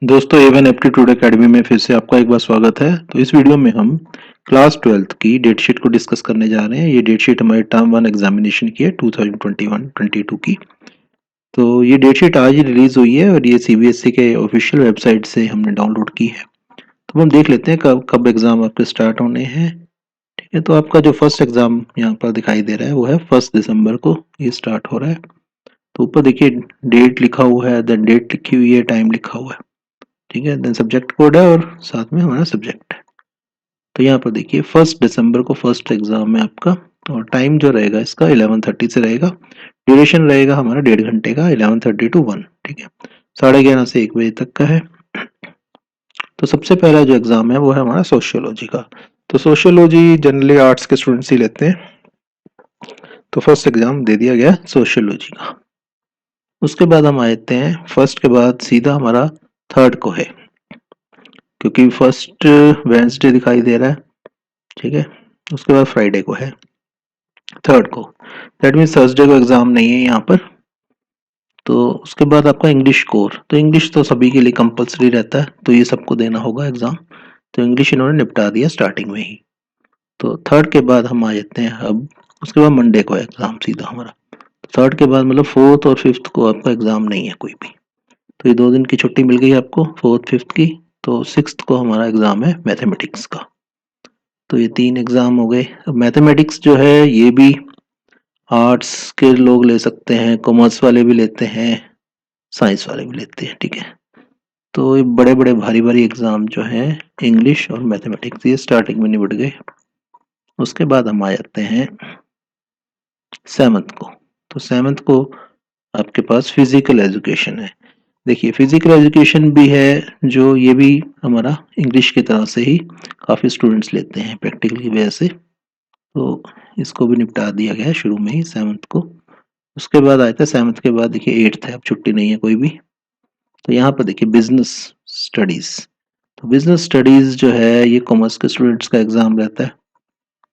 दोस्तों Avon aptitude academy में फिर से आपका एक बार स्वागत है। तो इस वीडियो में हम क्लास 12th की डेट शीट को डिस्कस करने जा रहे हैं। ये डेट शीट हमारे टर्म 1 एग्जामिनेशन की है 2021-22 की। तो ये डेट शीट आज ही रिलीज हुई है और ये सीबीएसई के ऑफिशियल वेबसाइट से हमने डाउनलोड की है। तो हम देख लेते हैं कब कब एग्जाम आपके स्टार्ट होने हैं। ठीक है, तो आपका जो फर्स्ट एग्जाम यहाँ पर दिखाई दे रहा है वो है 1 दिसंबर को ये स्टार्ट हो रहा है। तो ऊपर देखिए डेट लिखा हुआ है, देन डेट लिखी हुई है, टाइम लिखा हुआ है। ठीक है, देन सब्जेक्ट कोड है और साथ में हमारा सब्जेक्ट है। तो यहाँ पर देखिए 1 दिसंबर को फर्स्ट एग्जाम है आपका। और टाइम जो रहेगा इसका 11:30 से रहेगा। ड्यूरेशन रहेगा हमारा 1.5 घंटे का, 11:30 to 1। ठीक है, 11:30 से 1 बजे तक का है। तो सबसे पहला जो एग्जाम है वो है हमारा सोशियोलॉजी का। तो सोशियोलॉजी जनरली आर्ट्स के स्टूडेंट्स ही लेते हैं। तो फर्स्ट एग्जाम दे दिया गया सोशियोलॉजी का। उसके बाद हम आते हैं फर्स्ट के बाद सीधा हमारा थर्ड को है, क्योंकि फर्स्ट वेंसडे दिखाई दे रहा है। ठीक है, उसके बाद फ्राइडे को है थर्ड को। दैट मीन्स थर्सडे को एग्जाम नहीं है यहाँ पर। तो उसके बाद आपका इंग्लिश कोर। तो इंग्लिश तो सभी के लिए कंपलसरी रहता है, तो ये सबको देना होगा एग्जाम। तो इंग्लिश इन्होंने निपटा दिया स्टार्टिंग में ही। तो थर्ड के बाद हम आ जाते हैं अब, उसके बाद मंडे को है एग्जाम सीधा हमारा। थर्ड के बाद मतलब फोर्थ और फिफ्थ को आपका एग्जाम नहीं है कोई भी। तो ये 2 दिन की छुट्टी मिल गई आपको फोर्थ फिफ्थ की। तो सिक्स्थ को हमारा एग्जाम है मैथमेटिक्स का। तो ये 3 एग्जाम हो गए। अब मैथमेटिक्स जो है ये भी आर्ट्स के लोग ले सकते हैं, कॉमर्स वाले भी लेते हैं, साइंस वाले भी लेते हैं। ठीक है, तो ये बड़े बड़े भारी भारी एग्जाम जो हैं इंग्लिश और मैथमेटिक्स ये स्टार्टिंग में निपट गए। उसके बाद हम आ जाते हैं सेवन्थ को। तो सेवन्थ को आपके पास फिजिकल एजुकेशन है। देखिए फिजिकल एजुकेशन भी है, जो ये भी हमारा इंग्लिश की तरह से ही काफ़ी स्टूडेंट्स लेते हैं प्रैक्टिकल की वजह से। तो इसको भी निपटा दिया गया है शुरू में ही सेवन्थ को। उसके बाद आता है सेवन्थ के बाद देखिए एट्थ है, अब छुट्टी नहीं है कोई भी। तो यहाँ पर देखिए बिजनेस स्टडीज। तो बिजनेस स्टडीज जो है ये कॉमर्स के स्टूडेंट्स का एग्जाम रहता है।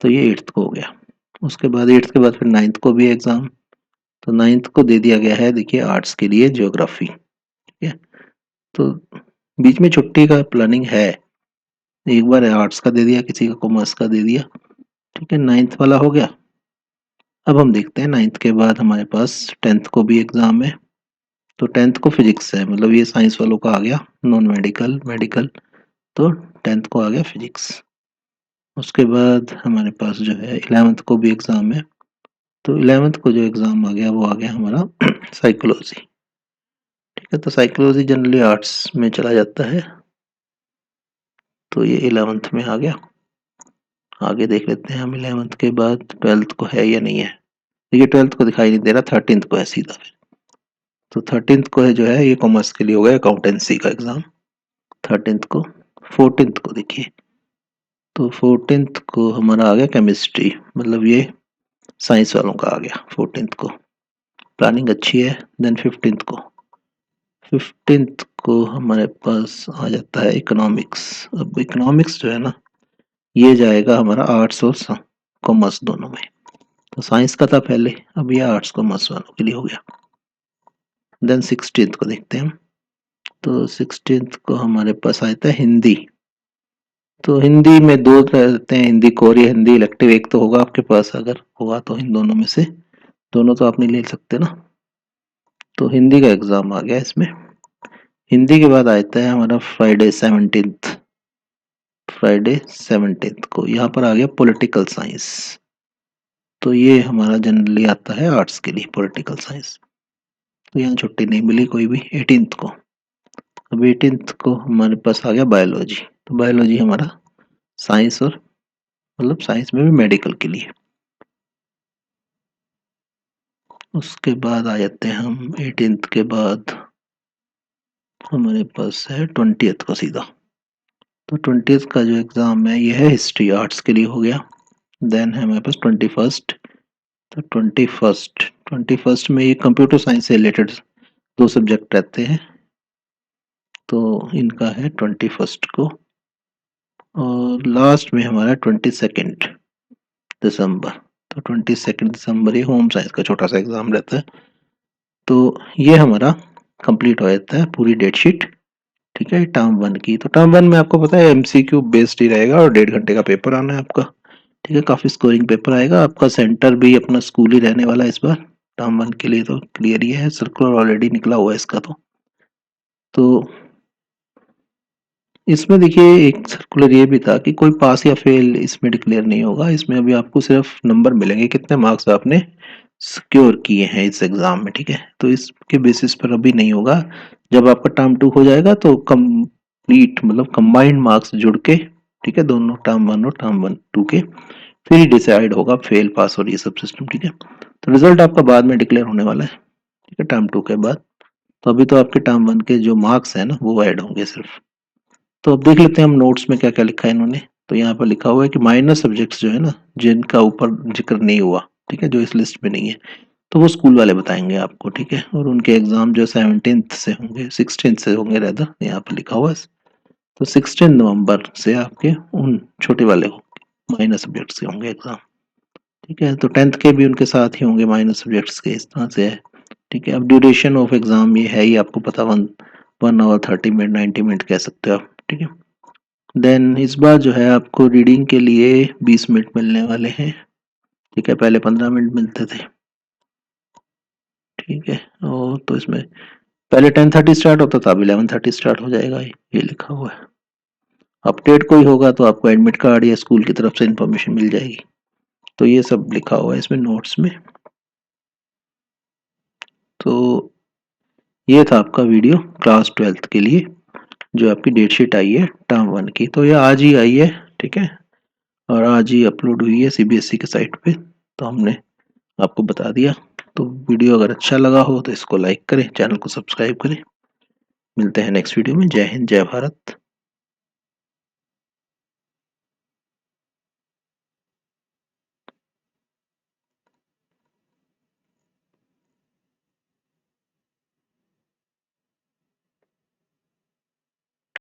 तो ये एट्थ को हो गया। उसके बाद एट्थ के बाद फिर नाइन्थ को भी एग्जाम। तो नाइन्थ को दे दिया गया है देखिए आर्ट्स के लिए ज्योग्राफी। ठीक है, तो बीच में छुट्टी का प्लानिंग है। एक बार आर्ट्स का दे दिया, किसी का कॉमर्स का दे दिया। ठीक है, नाइन्थ वाला हो गया। अब हम देखते हैं नाइन्थ के बाद हमारे पास टेंथ को भी एग्जाम है। तो टेंथ को फिजिक्स है, मतलब ये साइंस वालों का आ गया, नॉन मेडिकल मेडिकल। तो टेंथ को आ गया फिजिक्स। उसके बाद हमारे पास जो है इलेवेंथ को भी एग्ज़ाम है। तो इलेवेंथ को जो एग्ज़ाम आ गया वो आ गया हमारा साइकोलॉजी। ठीक है, तो साइकोलॉजी जनरली आर्ट्स में चला जाता है। तो ये इलेवेंथ में आ गया। आगे देख लेते हैं हम इलेवेंथ के बाद ट्वेल्थ को है या नहीं है। देखिए ट्वेल्थ को दिखाई नहीं दे रहा, थर्टींथ को है सीधा फिर। तो थर्टींथ को है जो है ये कॉमर्स के लिए हो गया अकाउंटेंसी का एग्ज़ाम थर्टींथ को। फोर्टींथ को देखिए, तो फोर्टींथ को हमारा आ गया केमिस्ट्री, मतलब ये साइंस वालों का आ गया फोर्टींथ को। प्लानिंग अच्छी है। देन फिफ्टींथ को हमारे पास आ जाता है इकोनॉमिक्स। अब इकोनॉमिक्स जो है ना ये जाएगा हमारा आर्ट्स और कॉमर्स दोनों में। तो साइंस का था पहले, अब ये आर्ट्स कॉमर्स वालों के लिए हो गया। देन सिक्सटींथ को देखते हैं हम। तो सिक्सटींथ को हमारे पास आता है हिंदी। तो हिंदी में दो रहते हैं, हिंदी कोर या हिंदी इलेक्टिव। एक तो होगा आपके पास, अगर होगा तो इन दोनों में से। दोनों तो आप नहीं ले सकते ना। तो हिंदी का एग्जाम आ गया इसमें। हिंदी के बाद आता है हमारा फ्राइडे 17th को यहाँ पर आ गया पॉलिटिकल साइंस। तो ये हमारा जनरली आता है आर्ट्स के लिए पॉलिटिकल साइंस। तो यहाँ छुट्टी नहीं मिली कोई भी 18th को। अब 18th को हमारे पास आ गया बायोलॉजी। तो बायोलॉजी हमारा साइंस और मतलब साइंस में भी मेडिकल के लिए। उसके बाद आ जाते हैं हम 18th के बाद हमारे पास है 20th को सीधा। तो 20th का जो एग्ज़ाम है ये है हिस्ट्री, आर्ट्स के लिए हो गया। देन है हमारे पास 21st। तो 21st में ये कंप्यूटर साइंस से रिलेटेड 2 सब्जेक्ट रहते हैं। तो इनका है 21st को। और लास्ट में हमारा 22nd दिसंबर। तो 22nd दिसंबर ये होम साइंस का छोटा सा एग्ज़ाम रहता है। तो ये हमारा कंप्लीट हो जाता है पूरी डेट शीट ठीक है, टर्म 1 की। तो टर्म 1 में आपको पता है एमसीक्यू बेस्ड ही रहेगा और 1.5 घंटे का पेपर आना है आपका। ठीक है, काफ़ी स्कोरिंग पेपर आएगा आपका। सेंटर भी अपना स्कूल ही रहने वाला है इस बार। टर्म 1 के लिए तो क्लियर ही है, सर्कुलर ऑलरेडी निकला हुआ है इसका। तो इसमें देखिए एक सर्कुलर ये भी था कि कोई पास या फेल इसमें डिक्लेयर नहीं होगा। इसमें अभी आपको सिर्फ नंबर मिलेंगे, कितने मार्क्स आपने सिक्योर किए हैं इस एग्जाम में। ठीक है, तो इसके बेसिस पर अभी नहीं होगा। जब आपका टर्म 2 हो जाएगा तो कंप्लीट मतलब कंबाइंड मार्क्स जुड़ के, ठीक है, दोनों टर्म 1 और टर्म 1 2 के फिर ही डिसाइड होगा फेल पास और ये सब सिस्टम। ठीक है, तो रिजल्ट आपका बाद में डिक्लेयर होने वाला है, ठीक है, टर्म 2 के बाद। तो अभी तो आपके टर्म 1 के जो मार्क्स है ना वो ऐड होंगे सिर्फ। तो अब देख लेते हैं हम नोट्स में क्या क्या लिखा है इन्होंने। तो यहाँ पर लिखा हुआ है कि माइनर सब्जेक्ट्स जो है ना, जिनका ऊपर जिक्र नहीं हुआ, ठीक है, जो इस लिस्ट में नहीं है, तो वो स्कूल वाले बताएंगे आपको। ठीक है, और उनके एग्जाम जो 17th से होंगे, 16th से होंगे रेदर, यहाँ पर लिखा हुआ है। तो 16 नवंबर से आपके उन छोटे वाले माइनर सब्जेक्ट्स के होंगे एग्जाम। ठीक है, तो 10th के भी उनके साथ ही होंगे माइनर सब्जेक्ट्स के, इस तरह से है। ठीक है, अब ड्यूरेशन ऑफ एग्जाम ये है ही आपको पता, 1 आवर 30 मिनट 90 मिनट कह सकते हो आप। ठीक है, देन इस बार जो है आपको रीडिंग के लिए 20 मिनट मिलने वाले हैं। ठीक है, पहले 15 मिनट मिलते थे। ठीक है, और तो इसमें पहले 10:30 स्टार्ट होता था, अब 11:30 स्टार्ट हो जाएगा, ये लिखा हुआ है। अपडेट कोई होगा तो आपको एडमिट कार्ड या स्कूल की तरफ से इंफॉर्मेशन मिल जाएगी। तो ये सब लिखा हुआ है इसमें नोट्स में। तो ये था आपका वीडियो क्लास 12th के लिए, जो आपकी डेट शीट आई है टर्म 1 की। तो ये आज ही आई है, ठीक है, और आज ही अपलोड हुई है सीबीएसई के साइट पे। तो हमने आपको बता दिया। तो वीडियो अगर अच्छा लगा हो तो इसको लाइक करें, चैनल को सब्सक्राइब करें। मिलते हैं नेक्स्ट वीडियो में। जय हिंद, जय भारत।